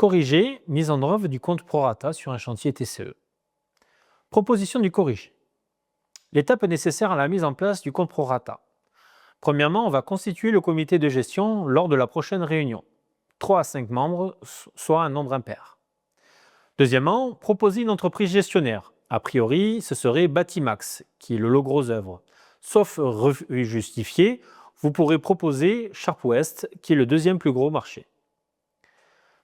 Corriger, mise en œuvre du compte prorata sur un chantier TCE. Proposition du corrigé. L'étape nécessaire à la mise en place du compte prorata. Premièrement, on va constituer le comité de gestion lors de la prochaine réunion. 3 à 5 membres, soit un nombre impair. Deuxièmement, proposer une entreprise gestionnaire. A priori, ce serait Batimax, qui est le lot gros œuvre. Sauf refus justifié, vous pourrez proposer Sharp West, qui est le deuxième plus gros marché.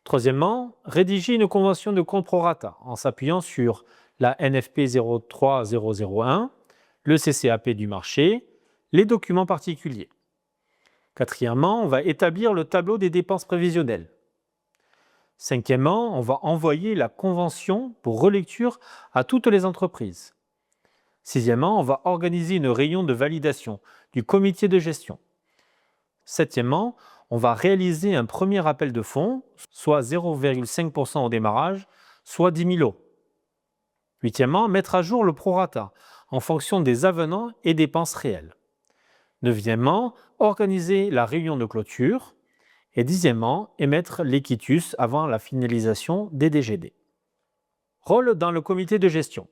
Troisièmement, rédiger une convention de compte prorata en s'appuyant sur la NFP 03001, le CCAP du marché, les documents particuliers. Quatrièmement, on va établir le tableau des dépenses prévisionnelles. Cinquièmement, on va envoyer la convention pour relecture à toutes les entreprises. Sixièmement, on va organiser une réunion de validation du comité de gestion. Septièmement, on va réaliser un premier appel de fonds, soit 0,5% au démarrage, soit 10 000 euros. Huitièmement, mettre à jour le prorata en fonction des avenants et dépenses réelles. Neuvièmement, organiser la réunion de clôture. Et dixièmement, émettre l'équitus avant la finalisation des DGD. Rôle dans le comité de gestion.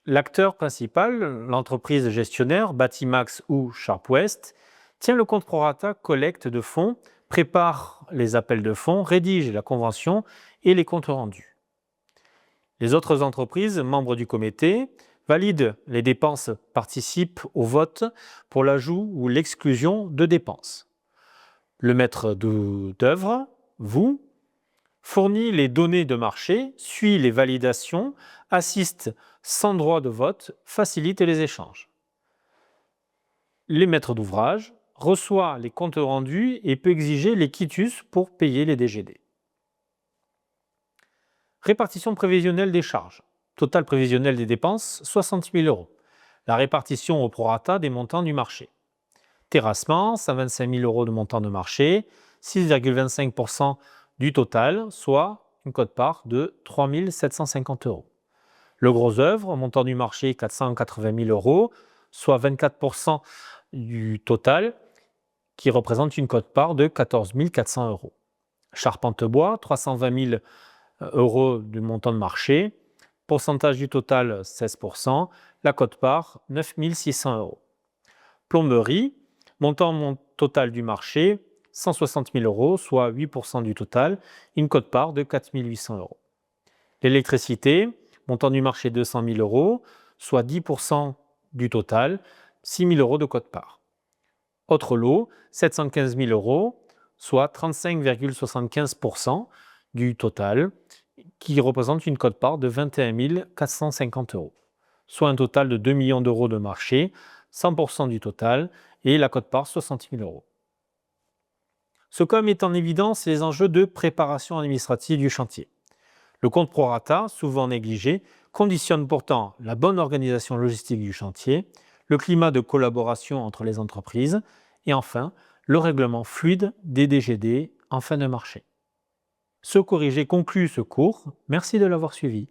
L'acteur principal, l'entreprise gestionnaire, Batimax ou Sharp West, tient le compte prorata, collecte de fonds, prépare les appels de fonds, rédige la convention et les comptes rendus. Les autres entreprises, membres du comité, valident les dépenses, participent au vote pour l'ajout ou l'exclusion de dépenses. Le maître d'œuvre, vous, fournit les données de marché, suit les validations, assiste sans droit de vote, facilite les échanges. Les maîtres d'ouvrage reçoit les comptes rendus et peut exiger les quitus pour payer les DGD. Répartition prévisionnelle des charges. Total prévisionnel des dépenses, 60 000 euros. La répartition au prorata des montants du marché. Terrassement, 125 000 euros de montant de marché, 6,25% du total, soit une quote-part de 3 750 euros. Le gros œuvre, montant du marché 480 000 euros, soit 24% du total, qui représente une quote-part de 14 400 euros. Charpente-bois, 320 000 euros du montant de marché, pourcentage du total 16%, la quote-part 9 600 euros. Plomberie, montant total du marché 160 000 euros, soit 8% du total, une quote-part de 4 800 euros. L'électricité, montant du marché 200 000 euros, soit 10% du total, 6 000 euros de quote-part. Autre lot, 715 000 euros, soit 35,75% du total, qui représente une quote-part de 21 450 euros, soit un total de 2 millions d'euros de marché, 100% du total, et la quote-part 60 000 euros. Ce cas met en évidence les enjeux de préparation administrative du chantier. Le compte prorata, souvent négligé, conditionne pourtant la bonne organisation logistique du chantier, le climat de collaboration entre les entreprises et enfin le règlement fluide des DGD en fin de marché. Ce corrigé conclut ce cours. Merci de l'avoir suivi.